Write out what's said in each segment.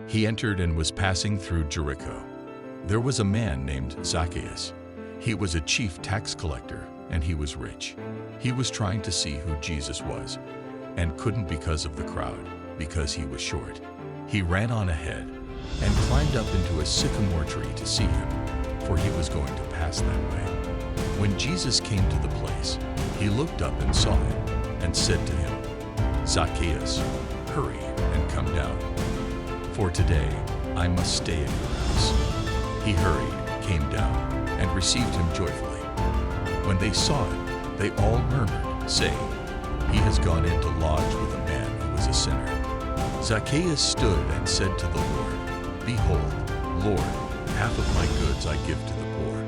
He entered and was passing through Jericho. There was a man named Zacchaeus. He was a chief tax collector, and he was rich. He was trying to see who Jesus was, and couldn't because of the crowd, because he was short. He ran on ahead and climbed up into a sycamore tree to see him, for he was going to pass that way. When Jesus came to the place, he looked up and saw him, and said to him, "Zacchaeus, hurry and come down, for today I must stay at your house." He hurried, came down, and received him joyfully. When they saw it, they all murmured, saying, "He has gone in to lodge with a man who was a sinner." Zacchaeus stood and said to the Lord, "Behold, Lord, half of my goods I give to the poor.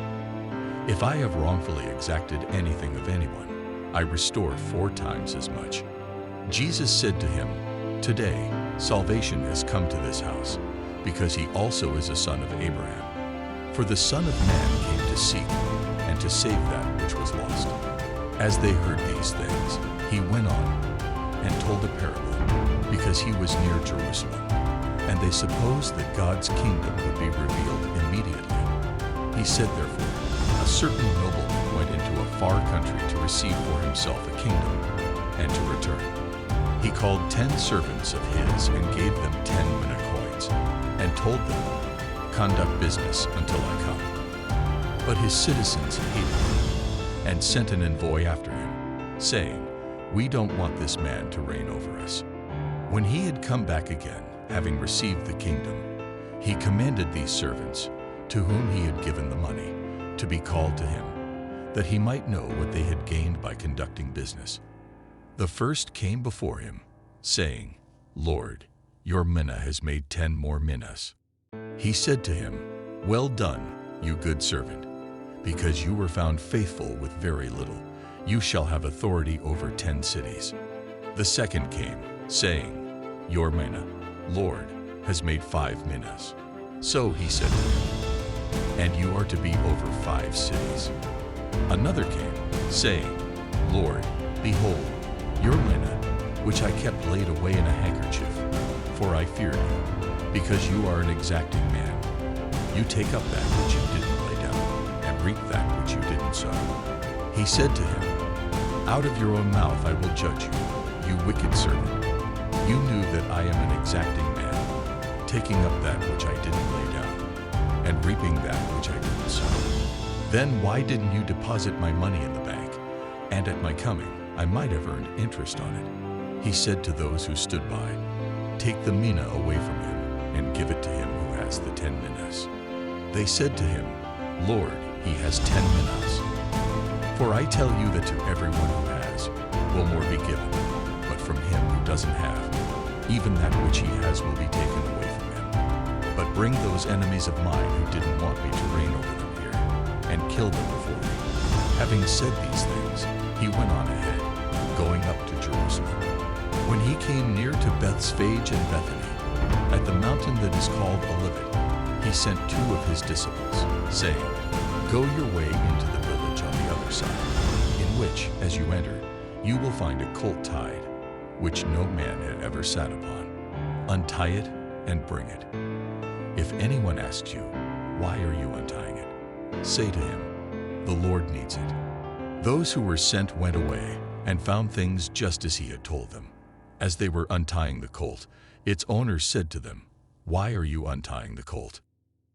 If I have wrongfully exacted anything of anyone, I restore 4 times as much." Jesus said to him, "Today salvation has come to this house, because he also is a son of Abraham. For the Son of Man came to seek and to save that which was lost." As they heard these things, he went on and told a parable, because he was near Jerusalem, and they supposed that God's kingdom would be revealed immediately. He said therefore, a certain nobleman went into a far country to receive for himself a kingdom, and to return. He called 10 servants of his and gave them 10 mina coins, and told them, "Conduct business until I come." But his citizens hated him, and sent an envoy after him, saying, "We don't want this man to reign over us." When he had come back again, having received the kingdom, he commanded these servants, to whom he had given the money, to be called to him, that he might know what they had gained by conducting business. The first came before him, saying, "Lord, your mina has made 10 more minas." He said to him, "Well done, you good servant. Because you were found faithful with very little, you shall have authority over 10 cities." The second came, saying, "Your mina, Lord, has made 5 minas." So he said to him, "And you are to be over 5 cities." Another came, saying, "Lord, behold, your mina, which I kept laid away in a handkerchief, for I feared you, because you are an exacting man. You take up that which you didn't lay down, and reap that which you didn't sow." He said to him, "Out of your own mouth I will judge you, you wicked servant. You knew that I am an exacting man, taking up that which I didn't lay down, and reaping that which I didn't sow. Then why didn't you deposit my money in the bank, and at my coming I might have earned interest on it?" He said to those who stood by, "Take the mina away from him, and give it to him who has the 10 minas." They said to him, "Lord, he has 10 minas. For I tell you that to everyone who has will more be given, but from him who doesn't have, even that which he has will be taken away from him. But bring those enemies of mine who didn't want me to reign over them here, and kill them before me." Having said these things, he went on ahead, going up to Jerusalem. When he came near to Bethphage and Bethany, at the mountain that is called Olivet, he sent 2 of his disciples, saying, "Go your way into the village on the other side, in which, as you enter, you will find a colt tied, which no man had ever sat upon. Untie it and bring it. If anyone asks you, 'Why are you untying it?' say to him, 'The Lord needs it.'" Those who were sent went away and found things just as he had told them. As they were untying the colt, its owner said to them, "Why are you untying the colt?"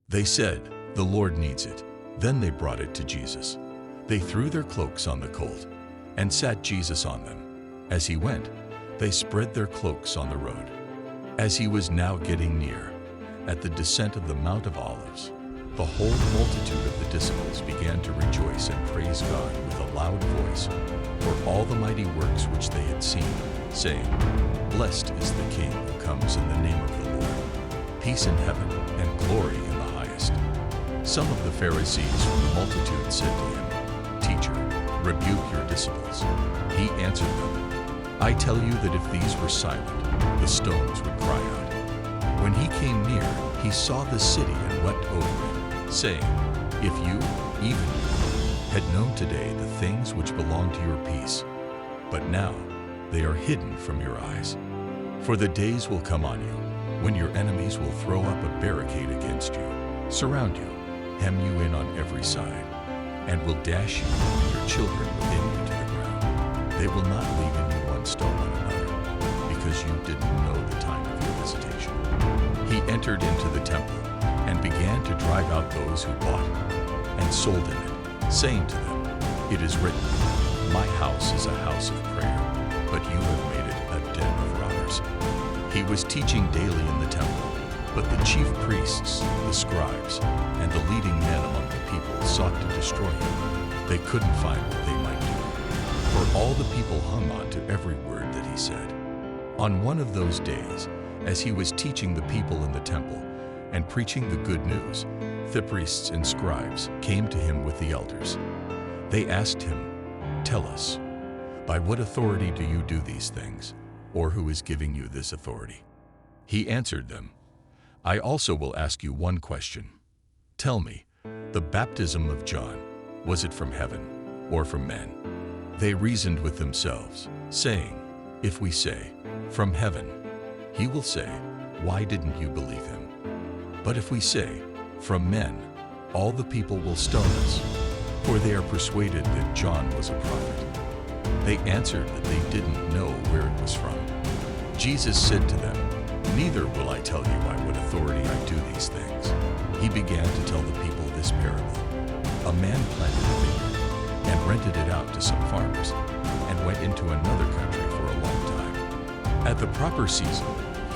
They said, "The Lord needs it." Then they brought it to Jesus. They threw their cloaks on the colt and sat Jesus on them. As he went, they spread their cloaks on the road. As he was now getting near, at the descent of the Mount of Olives, the whole multitude of the disciples began to rejoice and praise God with a loud voice for all the mighty works which they had seen, saying, "Blessed is the King who comes in the name of the Lord. Peace in heaven and glory in the highest." Some of the Pharisees from the multitude said to him, "Teacher, rebuke your disciples." He answered them, "I tell you that if these were silent, the stones would cry out." When he came near, he saw the city and wept over it, saying, "If you, even you, had known today the things which belong to your peace, but now they are hidden from your eyes. For the days will come on you when your enemies will throw up a barricade against you, surround you, hem you in on every side, and will dash you and your children within you to the ground. They will not leave in you one stone on another, because you didn't know the time of your visitation. He entered into the temple and began to drive out those who bought and sold in it, saying to them, "It is written, my house is a house of prayer, but you have made it a den of robbers." He was teaching daily in the temple, but the chief priests, the scribes, and the leading men among the people sought to destroy him. They couldn't find what they might do, for all the people hung on to every word that he said. On one of those days, as he was teaching the people in the temple and preaching the good news, the priests and scribes came to him with the elders. They asked him, "Tell us, by what authority do you do these things, or who is giving you this authority?" He answered them, "I also will ask you one question. Tell me, the baptism of John, was it from heaven or from men?" They reasoned with themselves, saying, "If we say, 'From heaven,' he will say, 'Why didn't you believe him?' But if we say, 'From men,' all the people will stone us, for they are persuaded that John was a prophet." They answered that they didn't know where it was from. Jesus said to them, "Neither will I tell you by what authority I do these things." He began to tell the people this parable. A man planted a vineyard and rented it out to some farmers and went into another country for a long time. At the proper season,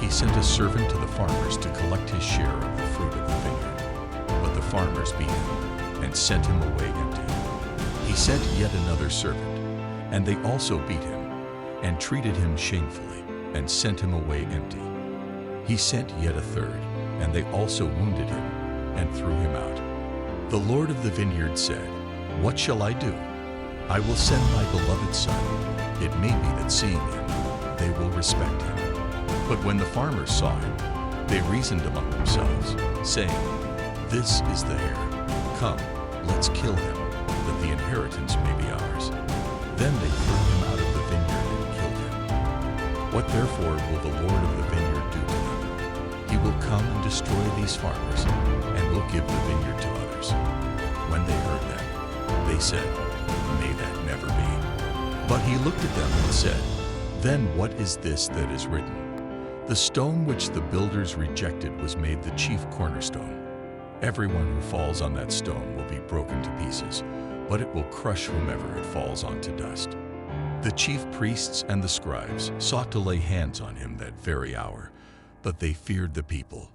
he sent a servant to the farmers to collect his share of the fruit of the vineyard. But the farmers beat him and sent him away empty. He sent yet another servant, and they also beat him and treated him shamefully and sent him away empty. He sent yet a third, and they also wounded him and threw him out. The Lord of the vineyard said, "What shall I do? I will send my beloved son. It may be that seeing him, they will respect him." But when the farmers saw him, they reasoned among themselves, saying, "This is the heir. Come, let's kill him, that the inheritance may be ours." Then they threw him out of the vineyard and killed him. What therefore will the Lord of the vineyard do to them? He will come and destroy these farmers, and will give the vineyard to others. When they heard them, they said, "May that never be." But he looked at them and said, "Then what is this that is written? The stone which the builders rejected was made the chief cornerstone. Everyone who falls on that stone will be broken to pieces, but it will crush whomever it falls on to dust." The chief priests and the scribes sought to lay hands on him that very hour, but they feared the people,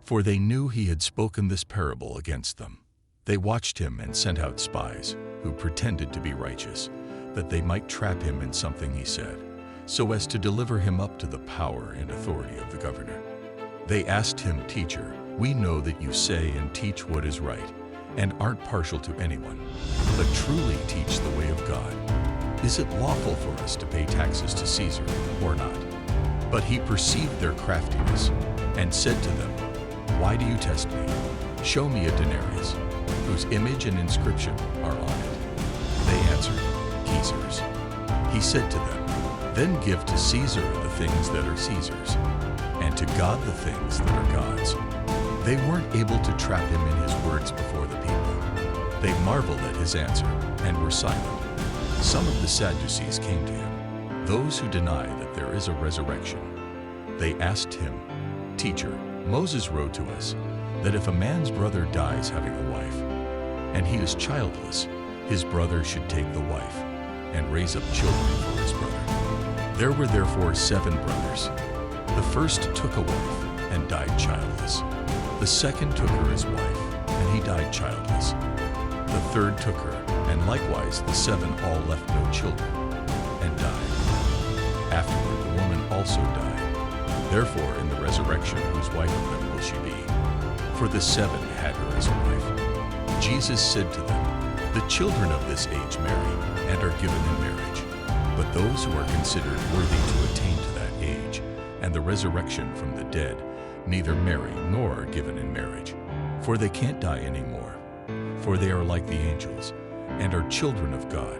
for they knew he had spoken this parable against them. They watched him and sent out spies, who pretended to be righteous, that they might trap him in something he said, so as to deliver him up to the power and authority of the governor. They asked him, "Teacher, we know that you say and teach what is right, and aren't partial to anyone, but truly teach the way of God. Is it lawful for us to pay taxes to Caesar or not?" But he perceived their craftiness and said to them, "Why do you test me? Show me a denarius, whose image and inscription are on it." They answered, "Caesar's." He said to them, "Then give to Caesar the things that are Caesar's, and to God the things that are God's." They weren't able to trap him in his words before the people. They marveled at his answer and were silent. Some of the Sadducees came to him, those who deny that there is a resurrection. They asked him, "Teacher, Moses wrote to us that if a man's brother dies having a wife, and he is childless, his brother should take the wife and raise up children for his brother. There were therefore 7 brothers. The first took a wife and died childless. The second took her as wife, and he died childless. The third took her, and likewise the 7 all left no children, and died. Afterward the woman also died. Therefore in the resurrection whose wife of them will she be? For the 7 had her as a wife." Jesus said to them, "The children of this age marry, and are given in marriage. But those who are considered worthy to attain to that age, and the resurrection from the dead, neither marry nor are given in marriage, for they can't die anymore. For they are like the angels, and are children of God,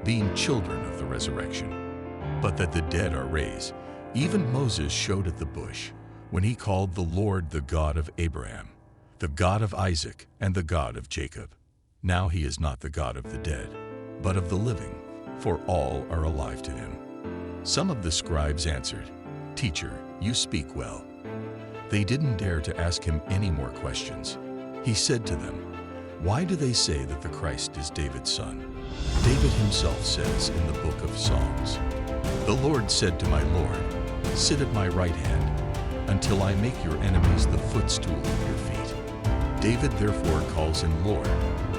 being children of the resurrection. But that the dead are raised, even Moses showed at the bush, when he called the Lord the God of Abraham, the God of Isaac, and the God of Jacob. Now he is not the God of the dead, but of the living, for all are alive to him. Some of the scribes answered, "Teacher, you speak well." They didn't dare to ask him any more questions. He said to them, "Why do they say that the Christ is David's son? David himself says in the book of Psalms, 'The Lord said to my Lord, sit at my right hand, until I make your enemies the footstool of your feet.' David therefore calls him Lord,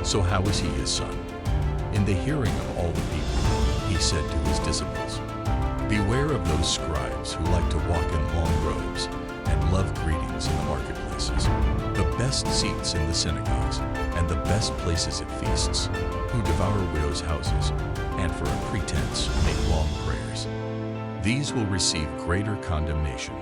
so how is he his son?" In the hearing of all the people, he said to his disciples, "Beware of those scribes who like to walk in long robes and love greetings in the marketplaces, the best seats in the synagogues, and the best places at feasts, who devour widows' houses, and for a pretense make long prayers. These will receive greater condemnation.